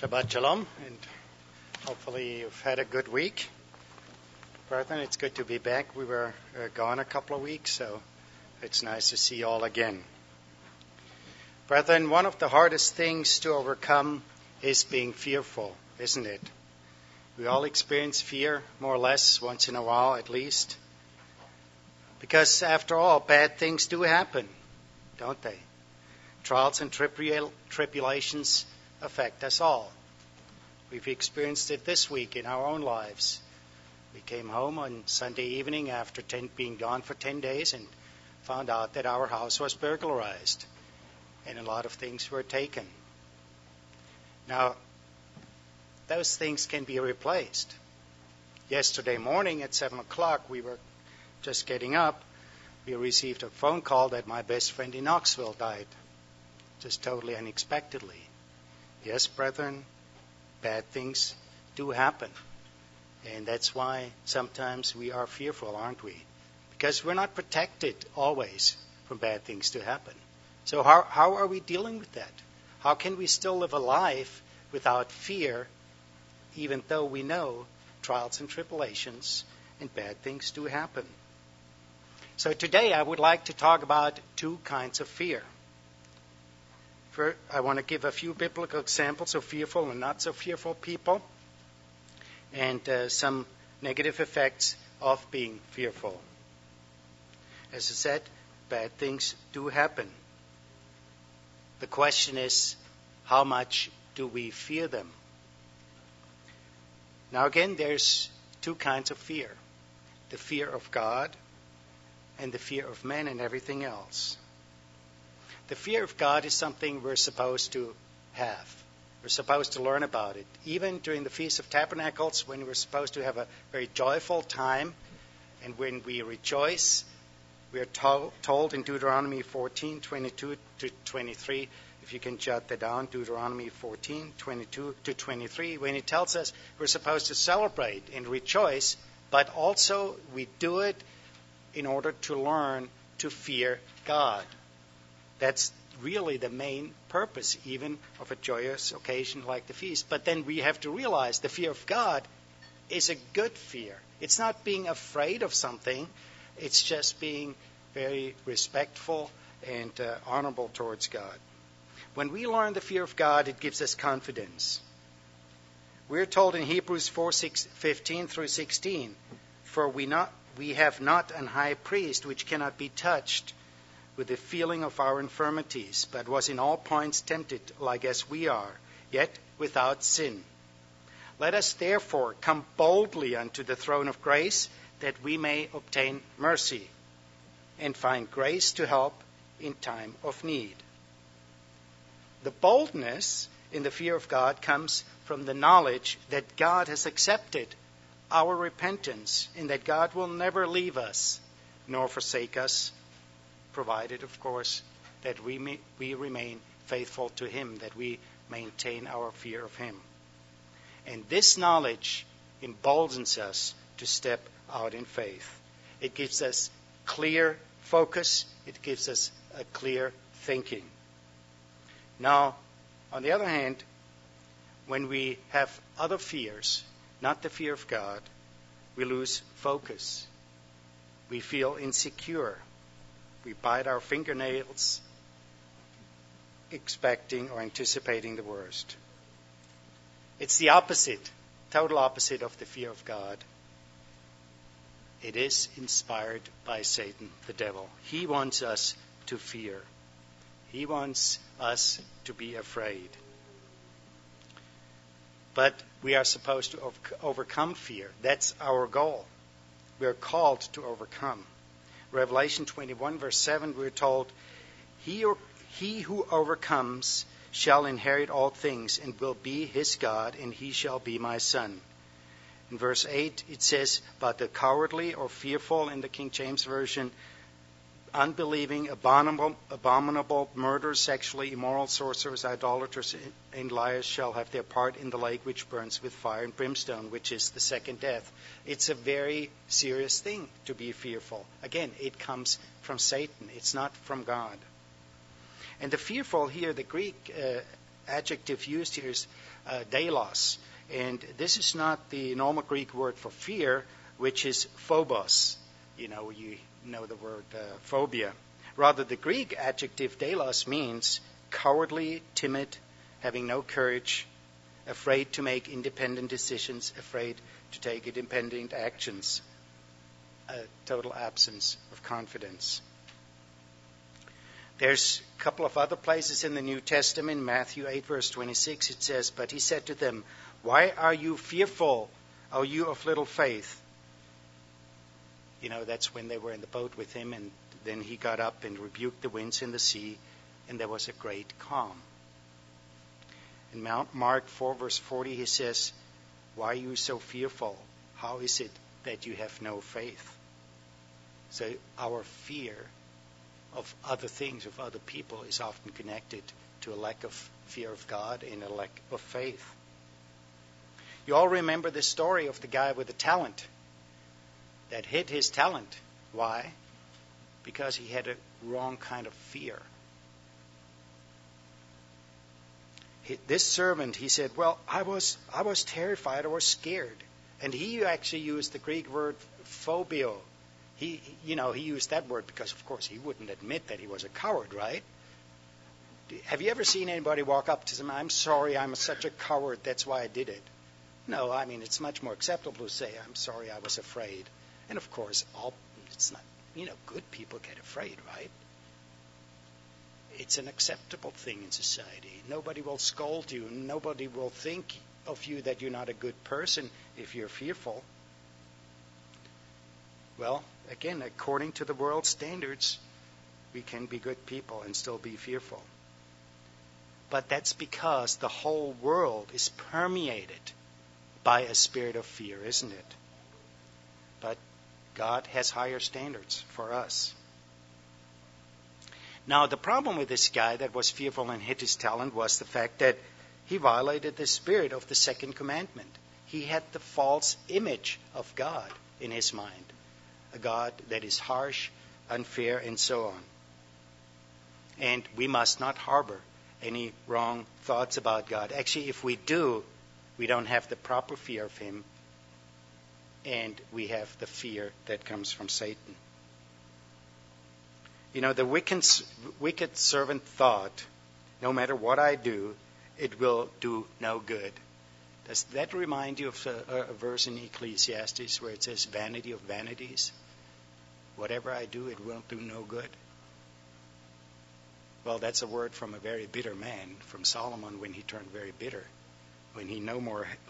Shabbat Shalom, and hopefully you've had a good week. Brethren, it's good to be back. We were gone a couple of weeks, so it's nice to see you all again. Brethren, one of the hardest things to overcome is being fearful, isn't it? We all experience fear, more or less, once in a while at least. Because after all, bad things do happen, don't they? Trials and tribulations affect us all. We've experienced it this week in our own lives. We came home on Sunday evening after being gone for 10 days and found out that our house was burglarized and a lot of things were taken. Now, those things can be replaced. Yesterday morning at 7 o'clock, we were just getting up. We received a phone call that my best friend in Knoxville died, just totally unexpectedly. Yes, brethren, bad things do happen. And that's why sometimes we are fearful, aren't we? Because we're not protected always from bad things to happen. So how are we dealing with that? How can we still live a life without fear, even though we know trials and tribulations and bad things do happen? So today I would like to talk about two kinds of fear. First, I want to give a few biblical examples of fearful and not so fearful people, and some negative effects of being fearful. As I said, bad things do happen. The question is, how much do we fear them? Now again, there's two kinds of fear. The fear of God and the fear of man and everything else. The fear of God is something we're supposed to have. We're supposed to learn about it. Even during the Feast of Tabernacles, when we're supposed to have a very joyful time, and when we rejoice, we are told in Deuteronomy 14, 22 to 23, if you can jot that down, Deuteronomy 14, 22 to 23, when it tells us we're supposed to celebrate and rejoice, but also we do it in order to learn to fear God. That's really the main purpose, even of a joyous occasion like the feast. But then we have to realize the fear of God is a good fear. It's not being afraid of something. It's just being very respectful and honorable towards God. When we learn the fear of God, it gives us confidence. We're told in Hebrews 4:15 through 16, for we have not an high priest which cannot be touched with the feeling of our infirmities, but was in all points tempted like as we are, yet without sin. Let us therefore come boldly unto the throne of grace, that we may obtain mercy and find grace to help in time of need. The boldness in the fear of God comes from the knowledge that God has accepted our repentance and that God will never leave us nor forsake us, provided, of course, that we remain faithful to Him, that we maintain our fear of Him. And this knowledge emboldens us to step out in faith. It gives us clear focus. It gives us a clear thinking. Now, on the other hand, when we have other fears, not the fear of God, we lose focus. We feel insecure. We bite our fingernails, expecting or anticipating the worst. It's the opposite, total opposite of the fear of God. It is inspired by Satan, the devil. He wants us to fear. He wants us to be afraid. But we are supposed to overcome fear. That's our goal. We are called to overcome. Revelation 21, verse 7, we're told, He who overcomes shall inherit all things and will be his God, and he shall be my son. In verse 8, it says, but the cowardly or fearful in the King James Version, unbelieving, abominable, murderers, sexually immoral, sorcerers, idolaters, and liars shall have their part in the lake which burns with fire and brimstone, which is the second death. It's a very serious thing to be fearful. Again, it comes from Satan. It's not from God. And the fearful here, the Greek adjective used here is delos. And this is not the normal Greek word for fear, which is phobos. You know the word phobia. Rather, the Greek adjective delos means cowardly, timid, having no courage, afraid to make independent decisions, afraid to take independent actions, a total absence of confidence. There's a couple of other places in the New Testament. Matthew 8, verse 26, it says, "But he said to them, 'Why are you fearful, O you of little faith?'" That's when they were in the boat with him, and then he got up and rebuked the winds and the sea, and there was a great calm. In Mark 4, verse 40, he says, "Why are you so fearful? How is it that you have no faith?" So our fear of other things, of other people, is often connected to a lack of fear of God and a lack of faith. You all remember the story of the guy with the talent that hid his talent. Why? Because he had a wrong kind of fear. This servant, he said, "Well, I was terrified, I was scared." And he actually used the Greek word phobio. He used that word because, of course, he wouldn't admit that he was a coward, right? Have you ever seen anybody walk up to someone, "I'm sorry, I'm such a coward, that's why I did it"? No, it's much more acceptable to say, "I'm sorry, I was afraid." And of course, it's not, good people get afraid, right? It's an acceptable thing in society. Nobody will scold you. Nobody will think of you that you're not a good person if you're fearful. Well, again, according to the world's standards, we can be good people and still be fearful. But that's because the whole world is permeated by a spirit of fear, isn't it? But God has higher standards for us. Now, the problem with this guy that was fearful and hid his talent was the fact that he violated the spirit of the second commandment. He had the false image of God in his mind, a God that is harsh, unfair, and so on. And we must not harbor any wrong thoughts about God. Actually, if we do, we don't have the proper fear of him, and we have the fear that comes from Satan. The wicked servant thought, no matter what I do, it will do no good. Does that remind you of a verse in Ecclesiastes where it says, "Vanity of vanities"? Whatever I do, it will do no good. Well, that's a word from a very bitter man, from Solomon, when he turned very bitter, when he no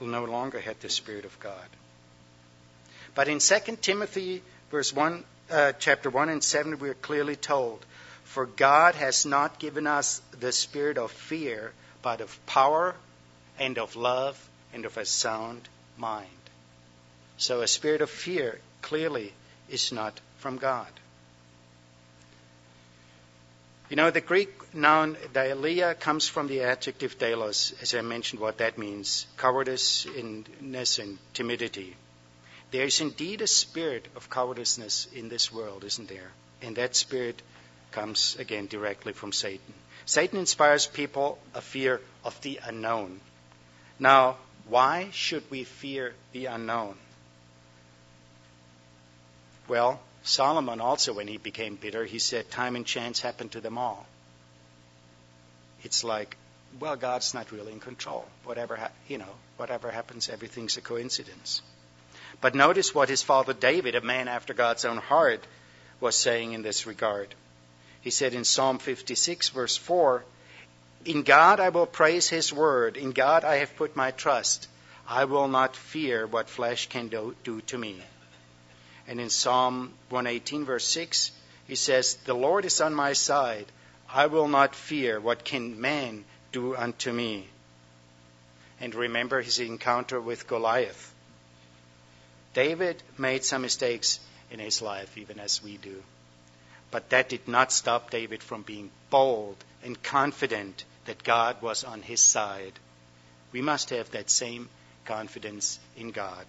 longer had the Spirit of God. But in 2 Timothy chapter 1 and 7, we are clearly told, "For God has not given us the spirit of fear, but of power and of love and of a sound mind." So a spirit of fear clearly is not from God. The Greek noun daileia comes from the adjective delos, as I mentioned what that means, cowardice, and timidity. There is indeed a spirit of cowardice in this world, isn't there? And that spirit comes, again, directly from Satan. Satan inspires people a fear of the unknown. Now, why should we fear the unknown? Well, Solomon also, when he became bitter, he said, "Time and chance happen to them all." It's like, well, God's not really in control. Whatever happens, everything's a coincidence. But notice what his father David, a man after God's own heart, was saying in this regard. He said in Psalm 56, verse 4, "In God I will praise his word. In God I have put my trust. I will not fear what flesh can do to me." And in Psalm 118, verse 6, he says, "The Lord is on my side. I will not fear what can man do unto me." And remember his encounter with Goliath. David made some mistakes in his life, even as we do. But that did not stop David from being bold and confident that God was on his side. We must have that same confidence in God.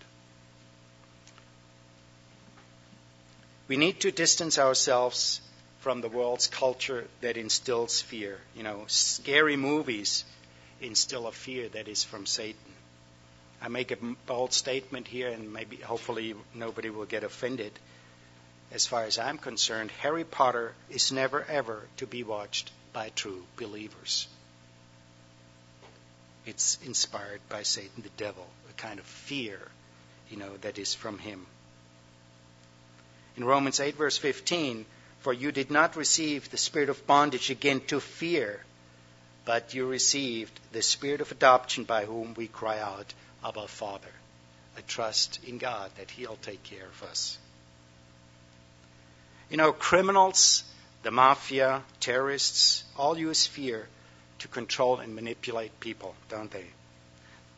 We need to distance ourselves from the world's culture that instills fear. Scary movies instill a fear that is from Satan. I make a bold statement here, and maybe, hopefully, nobody will get offended. As far as I'm concerned, Harry Potter is never ever to be watched by true believers. It's inspired by Satan, the devil, a kind of fear, that is from him. In Romans 8, verse 15, for you did not receive the spirit of bondage again to fear, but you received the spirit of adoption by whom we cry out, Abba, Father. A trust in God that He'll take care of us. Criminals, the mafia, terrorists, all use fear to control and manipulate people, don't they?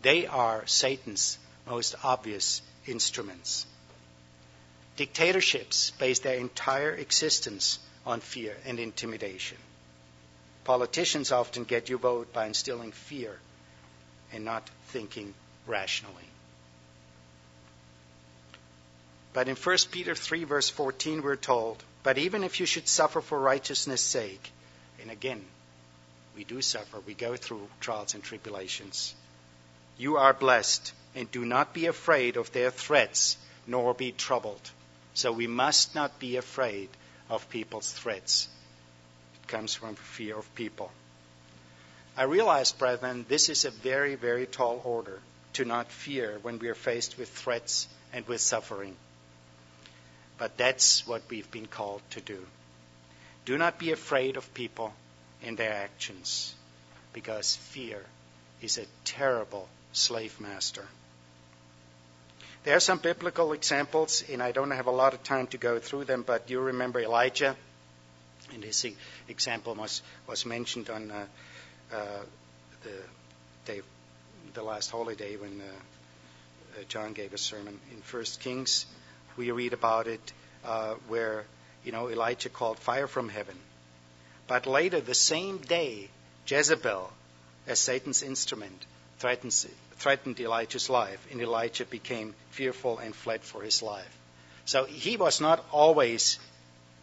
They are Satan's most obvious instruments. Dictatorships base their entire existence on fear and intimidation. Politicians often get your vote by instilling fear and not thinking rationally. But in 1 Peter 3, verse 14, we're told, but even if you should suffer for righteousness' sake, and again, we do suffer, we go through trials and tribulations, you are blessed, and do not be afraid of their threats, nor be troubled. So we must not be afraid of people's threats. It comes from fear of people. I realize, brethren, this is a very, very tall order, to not fear when we are faced with threats and with suffering. But that's what we've been called to do. Do not be afraid of people and their actions, because fear is a terrible slave master. There are some biblical examples, and I don't have a lot of time to go through them, but you remember Elijah, and his example was mentioned on the last holiday when John gave a sermon in 1 Kings. We read about it where Elijah called fire from heaven. But later, the same day, Jezebel, as Satan's instrument, threatened Elijah's life, and Elijah became fearful and fled for his life. So he was not always,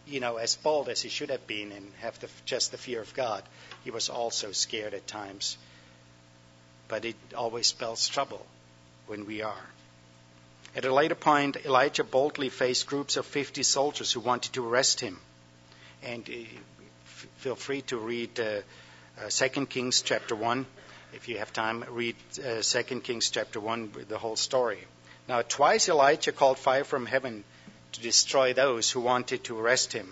as bold as he should have been and have just the fear of God. He was also scared at times. But it always spells trouble when we are. At a later point, Elijah boldly faced groups of 50 soldiers who wanted to arrest him. And feel free to read 2 Kings chapter 1. If you have time, read 2 Kings chapter 1, the whole story. Now, twice Elijah called fire from heaven to destroy those who wanted to arrest him.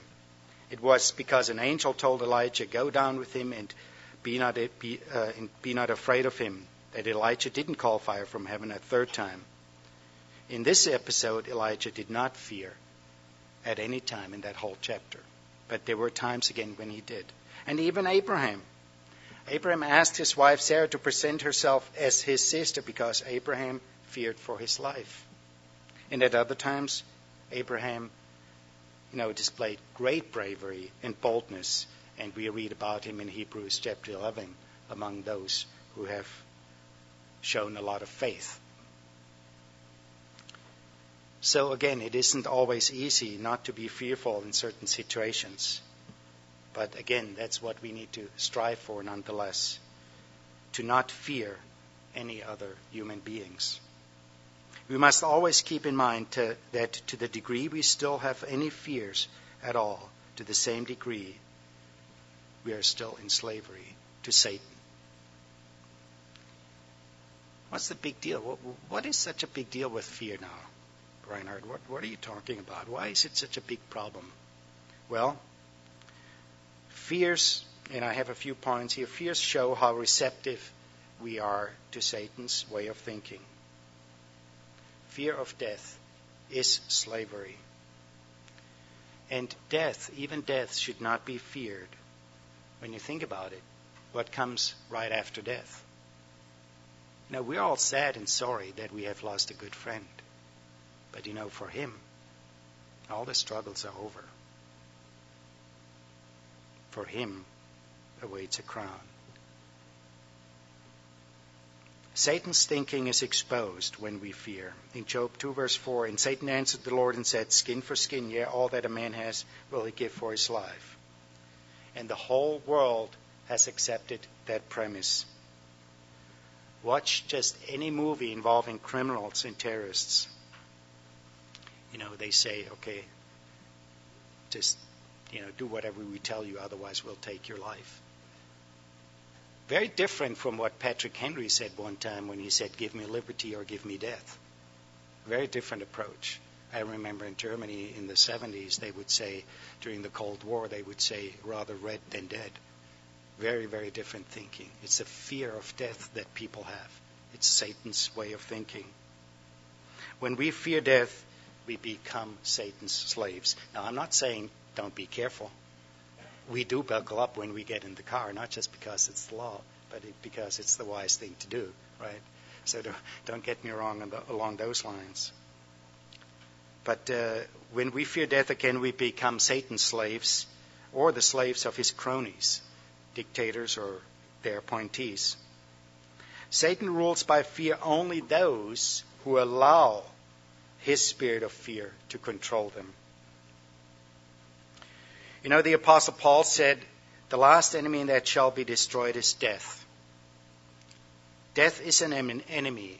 It was because an angel told Elijah, go down with him and be not afraid of him, that Elijah didn't call fire from heaven a third time. In this episode, Elijah did not fear at any time in that whole chapter. But there were times again when he did. And even Abraham. Abraham asked his wife Sarah to present herself as his sister because Abraham feared for his life. And at other times, Abraham, displayed great bravery and boldness. And we read about him in Hebrews chapter 11 among those who have shown a lot of faith. So again, it isn't always easy not to be fearful in certain situations. But again, that's what we need to strive for nonetheless. To not fear any other human beings. We must always keep in mind that to the degree we still have any fears at all, to the same degree we are still in slavery to Satan. What's the big deal? What is such a big deal with fear now? Reinhard, what are you talking about? Why is it such a big problem? Well, fears, and I have a few points here, fears show how receptive we are to Satan's way of thinking. Fear of death is slavery. And death, even death, should not be feared. When you think about it, what comes right after death? Now, we're all sad and sorry that we have lost a good friend. But for him, all the struggles are over. For him awaits a crown. Satan's thinking is exposed when we fear. In Job 2 verse 4, and Satan answered the Lord and said, skin for skin, yea, all that a man has will he give for his life. And the whole world has accepted that premise. Watch just any movie involving criminals and terrorists. They say, okay, just, do whatever we tell you, otherwise we'll take your life. Very different from what Patrick Henry said one time when he said, give me liberty or give me death. Very different approach. I remember in Germany in the 70s, they would say, during the Cold War, they would say, rather red than dead. Very, very different thinking. It's a fear of death that people have. It's Satan's way of thinking. When we fear death, we become Satan's slaves. Now, I'm not saying don't be careful. We do buckle up when we get in the car, not just because it's the law, but because it's the wise thing to do, right? So don't get me wrong along those lines. But when we fear death again, we become Satan's slaves or the slaves of his cronies, dictators or their appointees. Satan rules by fear only those who allow his spirit of fear to control them. The Apostle Paul said, the last enemy that shall be destroyed is death. Death is an enemy,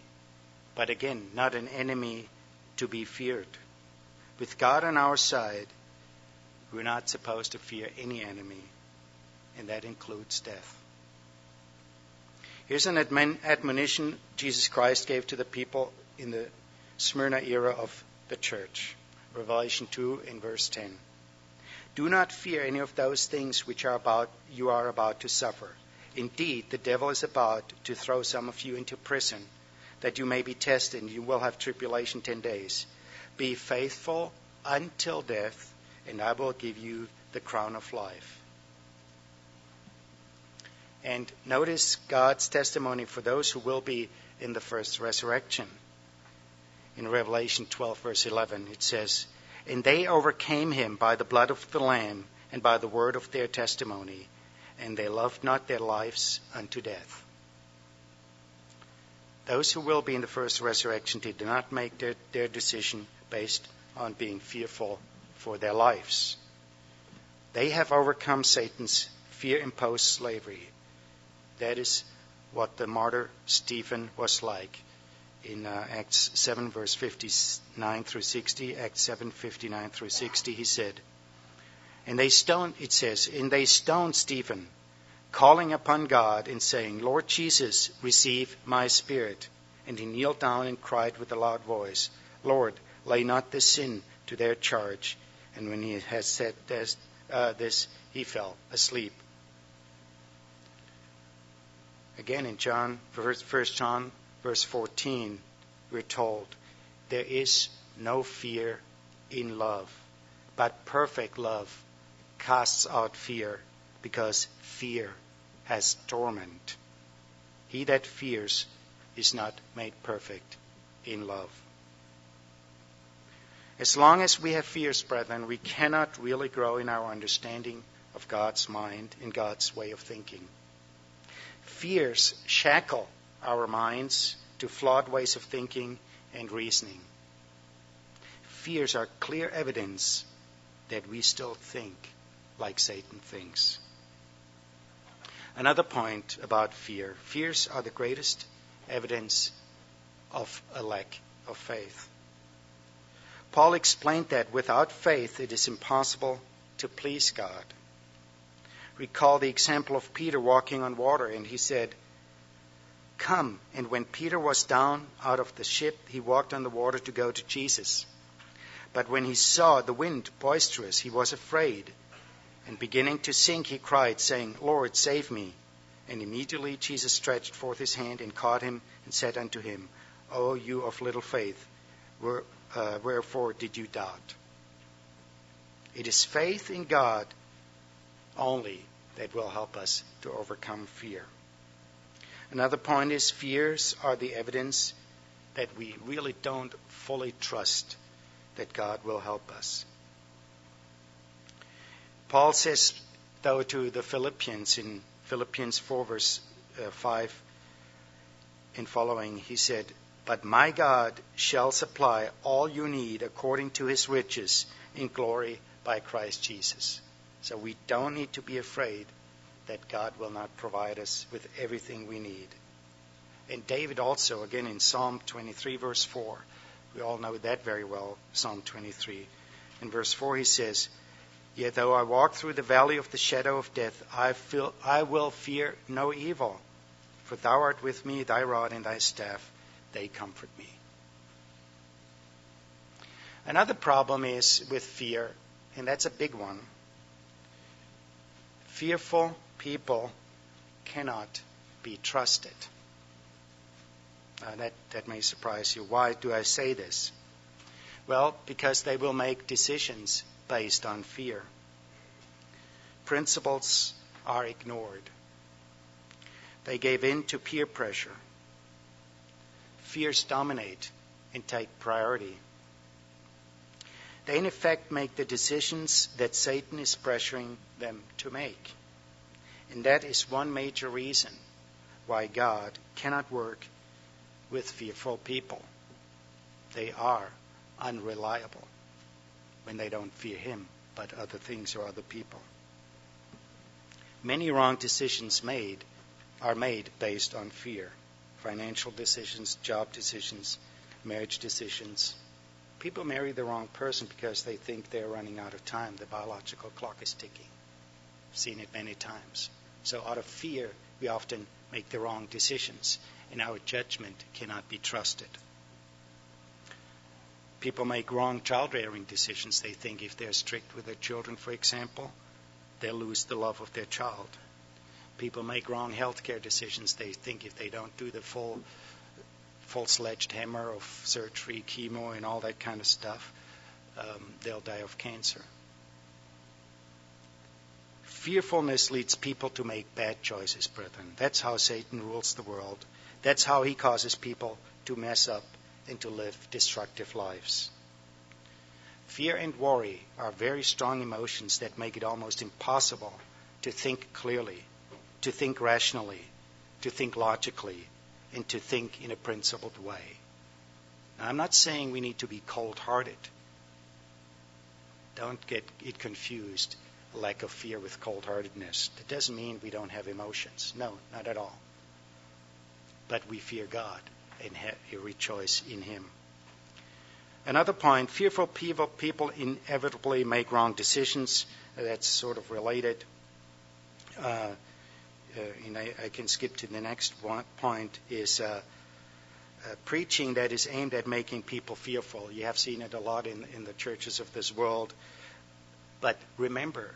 but again, not an enemy to be feared. With God on our side, we're not supposed to fear any enemy, and that includes death. Here's an admonition Jesus Christ gave to the people in the Smyrna era of the church. Revelation 2 in verse 10. Do not fear any of those things which you are about to suffer. Indeed, the devil is about to throw some of you into prison, that you may be tested, and you will have tribulation 10 days. Be faithful until death, and I will give you the crown of life. And notice God's testimony for those who will be in the first resurrection. In Revelation 12, verse 11, it says, and they overcame him by the blood of the Lamb and by the word of their testimony, and they loved not their lives unto death. Those who will be in the first resurrection did not make their decision based on being fearful for their lives. They have overcome Satan's fear-imposed slavery. That is what the martyr Stephen was like. In Acts 7, verse 59 through 60, Acts 7, 59 through 60, he said, and they stoned Stephen, calling upon God and saying, Lord Jesus, receive my spirit. And he kneeled down and cried with a loud voice, Lord, lay not this sin to their charge. And when he had said this, he fell asleep. Again in 1 John, verse 14, we're told, there is no fear in love, but perfect love casts out fear, because fear has torment. He that fears is not made perfect in love. As long as we have fears, brethren, we cannot really grow in our understanding of God's mind and God's way of thinking. Fears shackle our minds to flawed ways of thinking and reasoning. Fears are clear evidence that we still think like Satan thinks. Another point about fear. Fears are the greatest evidence of a lack of faith. Paul explained that without faith it is impossible to please God. Recall the example of Peter walking on water, and he said, Come. And when Peter was down out of the ship, he walked on the water to go to Jesus. But when he saw the wind boisterous, he was afraid. And beginning to sink, he cried, saying, Lord, save me. And immediately Jesus stretched forth his hand and caught him and said unto him, O you of little faith, wherefore did you doubt? It is faith in God only that will help us to overcome fear. Another point is fears are the evidence that we really don't fully trust that God will help us. Paul says, though, to the Philippians in Philippians 4, verse 5 and following, he said, But my God shall supply all you need according to his riches in glory by Christ Jesus. So we don't need to be afraid that God will not provide us with everything we need. And David also, again in Psalm 23, verse 4. We all know that very well, Psalm 23. In verse 4 he says, "Yet though I walk through the valley of the shadow of death, I will fear no evil. For thou art with me, thy rod and thy staff, they comfort me." Another problem is with fear, and that's a big one. Fearful people cannot be trusted. That may surprise you. Why do I say this? Well, because they will make decisions based on fear. Principles are ignored. They gave in to peer pressure. Fears dominate and take priority. They in effect make the decisions that Satan is pressuring them to make. And that is one major reason why God cannot work with fearful people. They are unreliable when they don't fear him, but other things or other people. Many wrong decisions are made based on fear. Financial decisions, job decisions, marriage decisions. People marry the wrong person because they think they're running out of time. The biological clock is ticking. I've seen it many times. So out of fear, we often make the wrong decisions, and our judgment cannot be trusted. People make wrong child-rearing decisions. They think if they're strict with their children, for example, they'll lose the love of their child. People make wrong healthcare decisions. They think if they don't do the full-fledged hammer of surgery, chemo, and all that kind of stuff, they'll die of cancer. Fearfulness leads people to make bad choices, brethren. That's how Satan rules the world. That's how he causes people to mess up and to live destructive lives. Fear and worry are very strong emotions that make it almost impossible to think clearly, to think rationally, to think logically, and to think in a principled way. Now, I'm not saying we need to be cold-hearted. Don't get it confused, lack of fear with cold-heartedness. That doesn't mean we don't have emotions. No, not at all. But we fear God and rejoice in him. Another point, fearful people inevitably make wrong decisions. That's sort of related. And I can skip to the next point, is preaching that is aimed at making people fearful. You have seen it a lot in the churches of this world. But remember,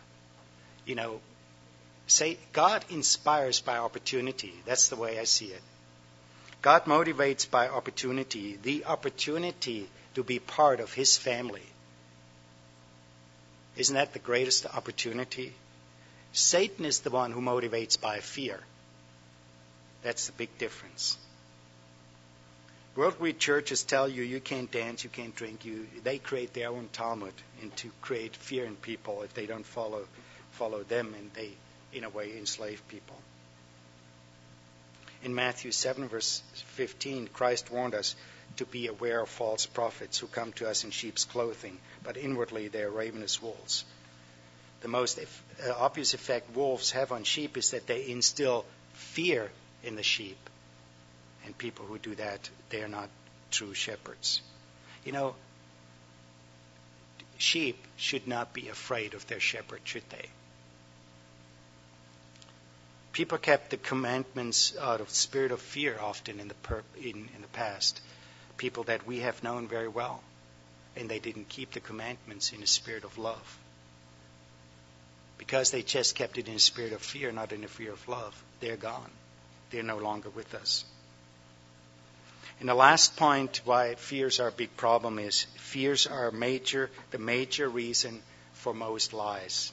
say God inspires by opportunity. That's the way I see it. God motivates by opportunity, the opportunity to be part of his family. Isn't that the greatest opportunity? Satan is the one who motivates by fear. That's the big difference. Worldly churches tell you you can't dance, you can't drink. They create their own Talmud and to create fear in people if they don't follow them, and they, in a way, enslave people. In Matthew 7, verse 15, Christ warned us to be aware of false prophets who come to us in sheep's clothing, but inwardly they are ravenous wolves. The most obvious effect wolves have on sheep is that they instill fear in the sheep. And people who do that, they are not true shepherds. Sheep should not be afraid of their shepherd, should they? People kept the commandments out of spirit of fear often in the past. People that we have known very well. And they didn't keep the commandments in a spirit of love. Because they just kept it in a spirit of fear, not in a fear of love. They're gone. They're no longer with us. And the last point why fears are a big problem is fears are the major reason for most lies.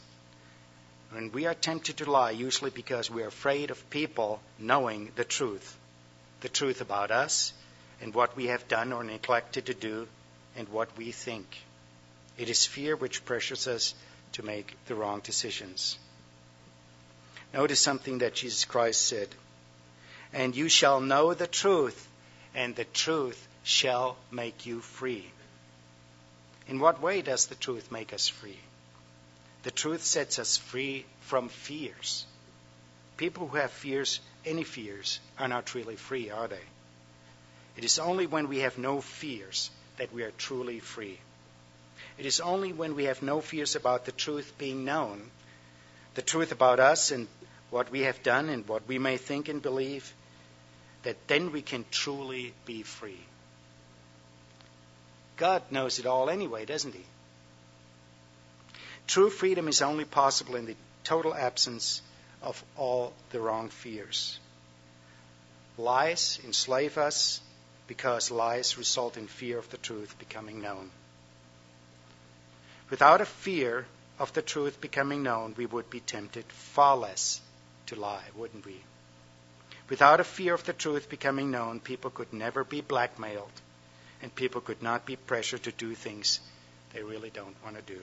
When we are tempted to lie, usually because we are afraid of people knowing the truth about us and what we have done or neglected to do and what we think. It is fear which pressures us to make the wrong decisions. Notice something that Jesus Christ said. And you shall know the truth, and the truth shall make you free. In what way does the truth make us free? The truth sets us free from fears. People who have fears any fears are not really free, are they? It is only when we have no fears that we are truly free. It is only when we have no fears about the truth being known, the truth about us and what we have done and what we may think and believe, that then we can truly be free. God knows it all anyway, doesn't he? True freedom is only possible in the total absence of all the wrong fears. Lies enslave us because lies result in fear of the truth becoming known. Without a fear of the truth becoming known, we would be tempted far less to lie, wouldn't we? Without a fear of the truth becoming known, people could never be blackmailed, and people could not be pressured to do things they really don't want to do.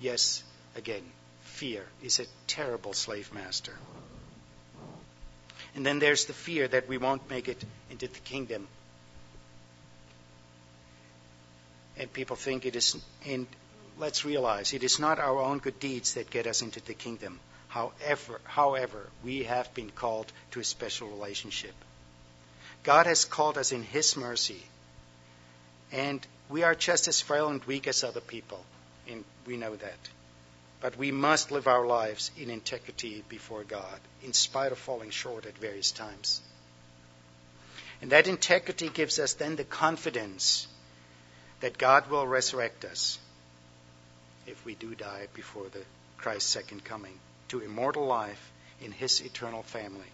Yes, again, fear is a terrible slave master. And then there's the fear that we won't make it into the kingdom. And people think it is, and let's realize, it is not our own good deeds that get us into the kingdom. However, we have been called to a special relationship. God has called us in His mercy. And we are just as frail and weak as other people. And we know that. But we must live our lives in integrity before God, in spite of falling short at various times. And that integrity gives us then the confidence that God will resurrect us if we do die before the Christ's second coming, to immortal life in His eternal family.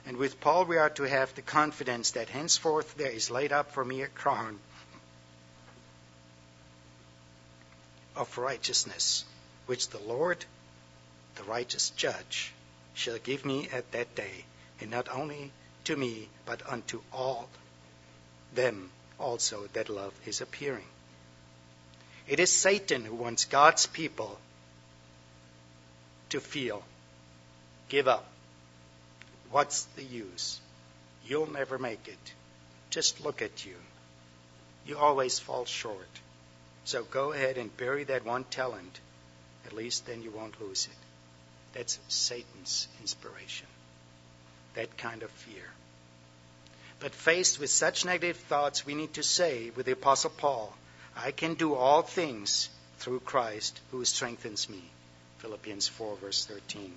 And with Paul we are to have the confidence that henceforth there is laid up for me a crown of righteousness, which the Lord, the righteous judge, shall give me at that day, and not only to me, but unto all them also that love His appearing. It is Satan who wants God's people to feel, give up. What's the use? You'll never make it. Just look at you. You always fall short. So go ahead and bury that one talent. At least then you won't lose it. That's Satan's inspiration. That kind of fear. But faced with such negative thoughts, we need to say with the Apostle Paul, I can do all things through Christ who strengthens me. Philippians 4 verse 13.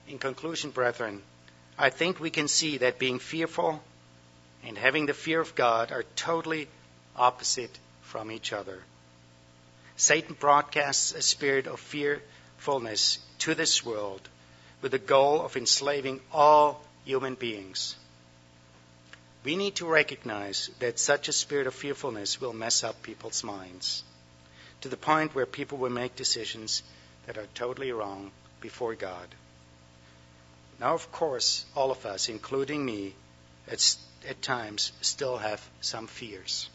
In conclusion, brethren, I think we can see that being fearful and having the fear of God are totally opposite from each other. Satan broadcasts a spirit of fearfulness to this world with the goal of enslaving all human beings. We need to recognize that such a spirit of fearfulness will mess up people's minds to the point where people will make decisions that are totally wrong before God. Now, of course, all of us, including me, at times still have some fears.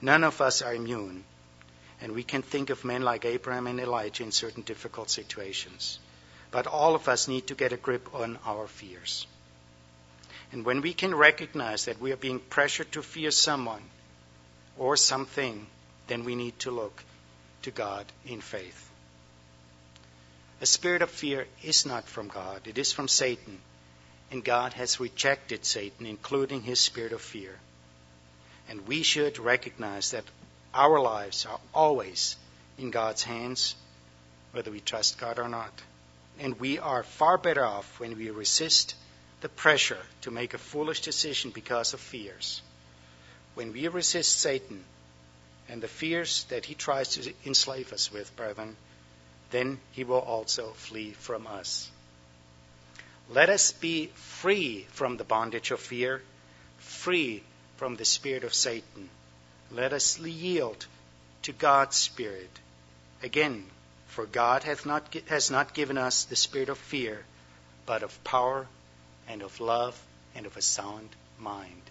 None of us are immune, and we can think of men like Abraham and Elijah in certain difficult situations. But all of us need to get a grip on our fears. And when we can recognize that we are being pressured to fear someone or something, then we need to look to God in faith. A spirit of fear is not from God. It is from Satan. And God has rejected Satan, including his spirit of fear. And we should recognize that our lives are always in God's hands, whether we trust God or not. And we are far better off when we resist the pressure to make a foolish decision because of fears. When we resist Satan and the fears that he tries to enslave us with, brethren, then he will also flee from us. Let us be free from the bondage of fear, free from the spirit of Satan. Let us yield to God's Spirit. Again, for God has not given us the spirit of fear, but of power and of love and of a sound mind.